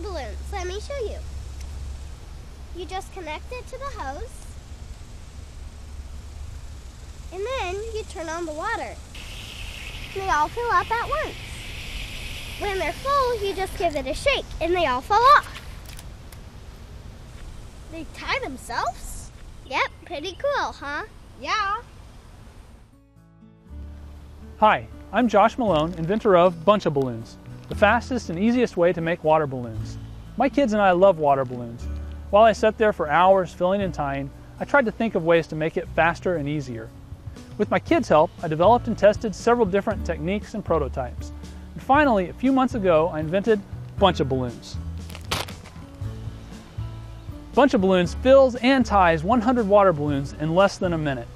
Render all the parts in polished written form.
of balloons. Let me show you. You just connect it to the hose, and then you turn on the water. They all fill up at once. When they're full, you just give it a shake, and they all fall off. They tie themselves? Yep, pretty cool, huh? Yeah. Hi, I'm Josh Malone, inventor of Bunch of Balloons, the fastest and easiest way to make water balloons. My kids and I love water balloons. While I sat there for hours filling and tying, I tried to think of ways to make it faster and easier. With my kids' help, I developed and tested several different techniques and prototypes. And finally, a few months ago, I invented Bunch of Balloons. Bunch of Balloons fills and ties 100 water balloons in less than a minute.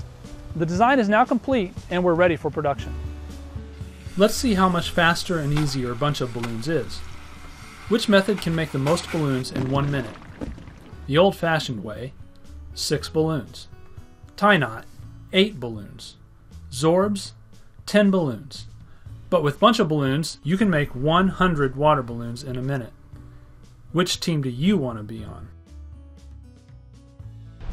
The design is now complete and we're ready for production. Let's see how much faster and easier Bunch of Balloons is. Which method can make the most balloons in 1 minute? The old-fashioned way, 6 balloons. Tie knot, 8 balloons. Zorbs, 10 balloons. But with Bunch of Balloons, you can make 100 water balloons in a minute. Which team do you want to be on?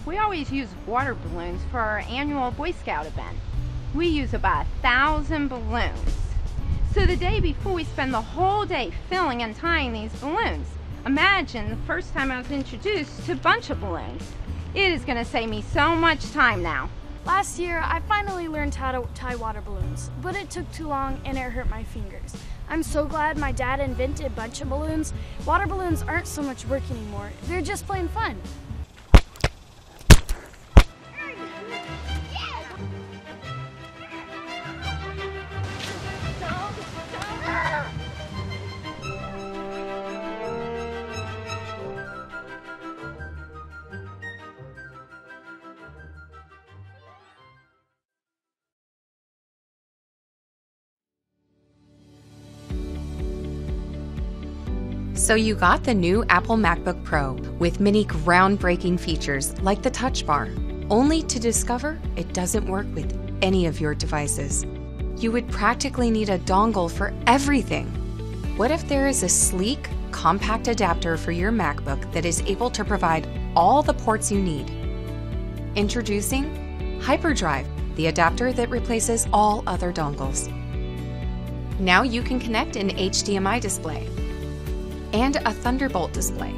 We always use water balloons for our annual Boy Scout event. We use about 1,000 balloons. So the day before, we spend the whole day filling and tying these balloons. Imagine the first time I was introduced to Bunch of Balloons. It is going to save me so much time now. Last year, I finally learned how to tie water balloons, but it took too long and it hurt my fingers. I'm so glad my dad invented Bunch of Balloons. Water balloons aren't so much work anymore. They're just plain fun. So you got the new Apple MacBook Pro with many groundbreaking features like the Touch Bar, only to discover it doesn't work with any of your devices. You would practically need a dongle for everything. What if there is a sleek, compact adapter for your MacBook that is able to provide all the ports you need? Introducing HyperDrive, the adapter that replaces all other dongles. Now you can connect an HDMI display and a Thunderbolt display,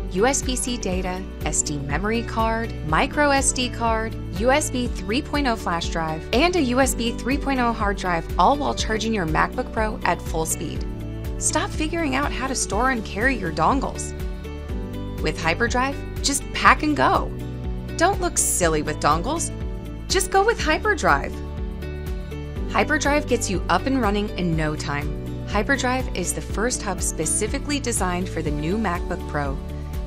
USB-C data, SD memory card, micro SD card, USB 3.0 flash drive, and a USB 3.0 hard drive, all while charging your MacBook Pro at full speed. Stop figuring out how to store and carry your dongles. With HyperDrive, just pack and go. Don't look silly with dongles. Just go with HyperDrive. HyperDrive gets you up and running in no time. HyperDrive is the first hub specifically designed for the new MacBook Pro,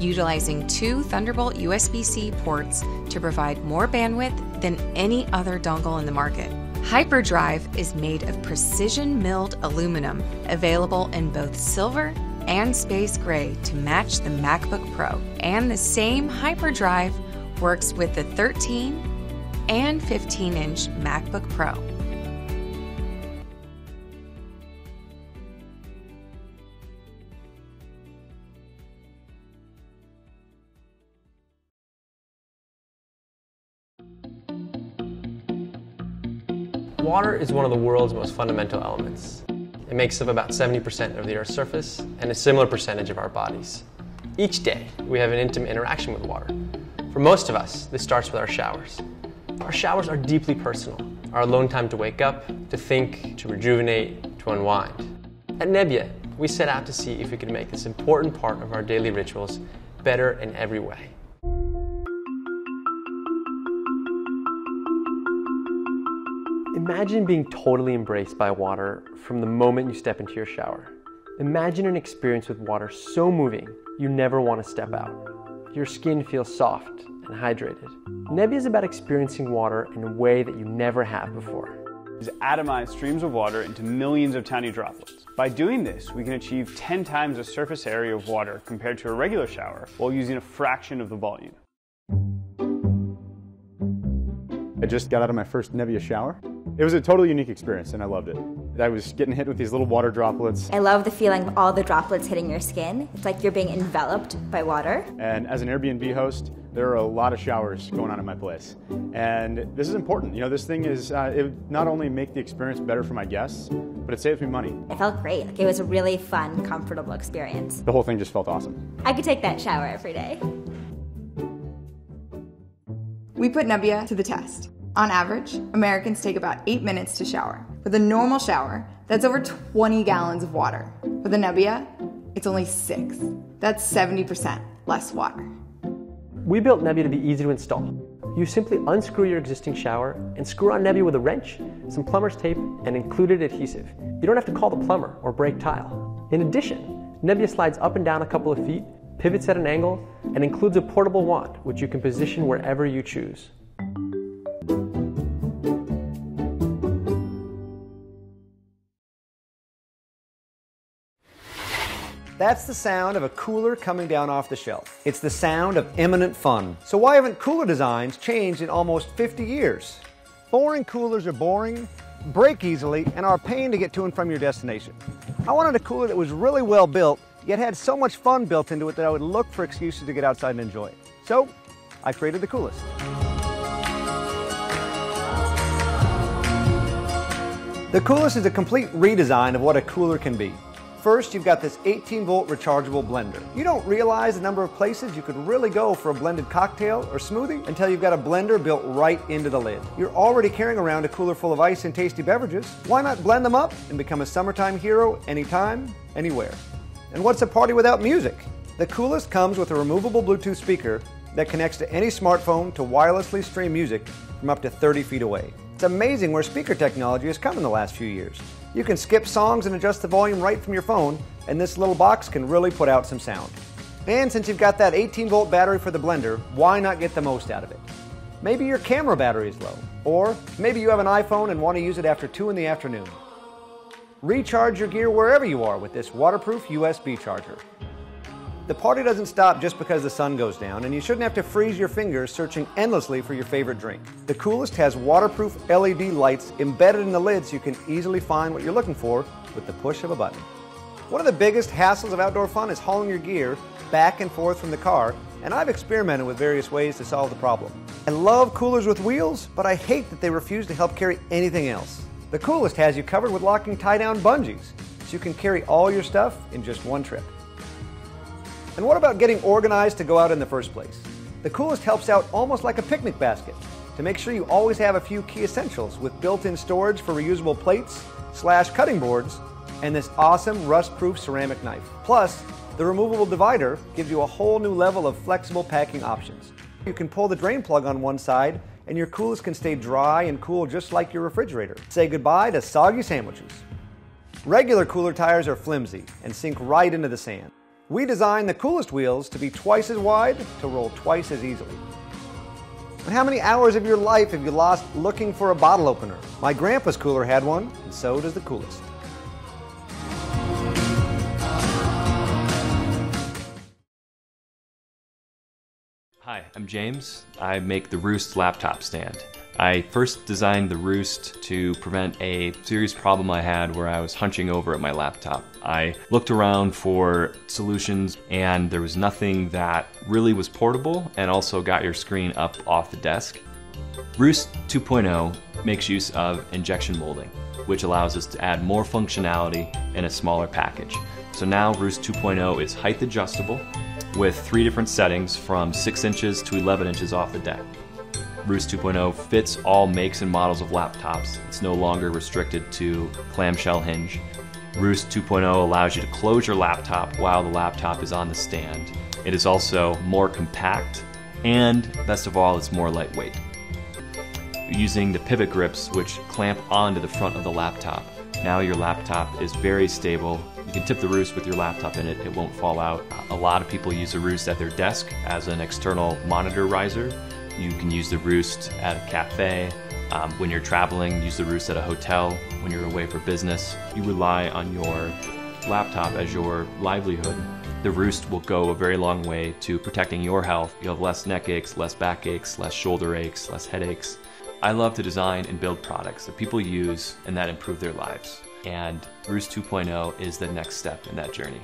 utilizing 2 Thunderbolt USB-C ports to provide more bandwidth than any other dongle in the market. HyperDrive is made of precision-milled aluminum, available in both silver and space gray to match the MacBook Pro. And the same HyperDrive works with the 13 and 15-inch MacBook Pro. Water is one of the world's most fundamental elements. It makes up about 70% of the Earth's surface and a similar percentage of our bodies. Each day, we have an intimate interaction with water. For most of us, this starts with our showers. Our showers are deeply personal, our alone time to wake up, to think, to rejuvenate, to unwind. At Nebbia, we set out to see if we could make this important part of our daily rituals better in every way. Imagine being totally embraced by water from the moment you step into your shower. Imagine an experience with water so moving, you never want to step out. Your skin feels soft and hydrated. Nebbia is about experiencing water in a way that you never have before. Is atomize streams of water into millions of tiny droplets. By doing this, we can achieve 10 times the surface area of water compared to a regular shower while using a fraction of the volume. I just got out of my first Nebbia shower. It was a totally unique experience and I loved it. I was getting hit with these little water droplets. I love the feeling of all the droplets hitting your skin. It's like you're being enveloped by water. And as an Airbnb host, there are a lot of showers going on in my place. And this is important. You know, this thing is, it would not only make the experience better for my guests, but it saves me money. It felt great. Like, it was a really fun, comfortable experience. The whole thing just felt awesome. I could take that shower every day. We put Nebbia to the test. On average, Americans take about 8 minutes to shower. With a normal shower, that's over 20 gallons of water. With a Nebbia, it's only 6. That's 70% less water. We built Nebbia to be easy to install. You simply unscrew your existing shower and screw on Nebbia with a wrench, some plumber's tape, and included adhesive. You don't have to call the plumber or break tile. In addition, Nebbia slides up and down a couple of feet, pivots at an angle, and includes a portable wand, which you can position wherever you choose. That's the sound of a cooler coming down off the shelf. It's the sound of imminent fun. So why haven't cooler designs changed in almost 50 years? Boring coolers are boring, break easily, and are a pain to get to and from your destination. I wanted a cooler that was really well built, yet had so much fun built into it that I would look for excuses to get outside and enjoy it. So I created the Coolest. The Coolest is a complete redesign of what a cooler can be. First, you've got this 18-volt rechargeable blender. You don't realize the number of places you could really go for a blended cocktail or smoothie until you've got a blender built right into the lid. You're already carrying around a cooler full of ice and tasty beverages. Why not blend them up and become a summertime hero anytime, anywhere? And what's a party without music? The Coolest comes with a removable Bluetooth speaker that connects to any smartphone to wirelessly stream music from up to 30 feet away. It's amazing where speaker technology has come in the last few years. You can skip songs and adjust the volume right from your phone, and this little box can really put out some sound. And since you've got that 18-volt battery for the blender, why not get the most out of it? Maybe your camera battery is low, or maybe you have an iPhone and want to use it after 2 in the afternoon. Recharge your gear wherever you are with this waterproof USB charger. The party doesn't stop just because the sun goes down, and you shouldn't have to freeze your fingers searching endlessly for your favorite drink. The Coolest has waterproof LED lights embedded in the lid so you can easily find what you're looking for with the push of a button. One of the biggest hassles of outdoor fun is hauling your gear back and forth from the car, and I've experimented with various ways to solve the problem. I love coolers with wheels, but I hate that they refuse to help carry anything else. The Coolest has you covered with locking tie-down bungees, so you can carry all your stuff in just one trip. And what about getting organized to go out in the first place? The Coolest helps out almost like a picnic basket to make sure you always have a few key essentials with built-in storage for reusable plates, cutting boards, and this awesome rust-proof ceramic knife. Plus, the removable divider gives you a whole new level of flexible packing options. You can pull the drain plug on one side, and your Coolest can stay dry and cool just like your refrigerator. Say goodbye to soggy sandwiches. Regular cooler tires are flimsy and sink right into the sand. We designed the Coolest wheels to be twice as wide to roll twice as easily. And how many hours of your life have you lost looking for a bottle opener? My grandpa's cooler had one, and so does the Coolest. Hi, I'm James. I make the Roost laptop stand. I first designed the Roost to prevent a serious problem I had where I was hunching over at my laptop. I looked around for solutions and there was nothing that really was portable and also got your screen up off the desk. Roost 2.0 makes use of injection molding, which allows us to add more functionality in a smaller package. So now Roost 2.0 is height adjustable with 3 different settings from 6 inches to 11 inches off the deck. Roost 2.0 fits all makes and models of laptops. It's no longer restricted to clamshell hinge. Roost 2.0 allows you to close your laptop while the laptop is on the stand. It is also more compact, and best of all, it's more lightweight. Using the pivot grips which clamp onto the front of the laptop, now your laptop is very stable. You can tip the Roost with your laptop in it, it won't fall out. A lot of people use the Roost at their desk as an external monitor riser. You can use the Roost at a cafe. When you're traveling, use the Roost at a hotel. When you're away for business, you rely on your laptop as your livelihood. The Roost will go a very long way to protecting your health. You'll have less neck aches, less back aches, less shoulder aches, less headaches. I love to design and build products that people use and that improve their lives. and Roost 2.0 is the next step in that journey.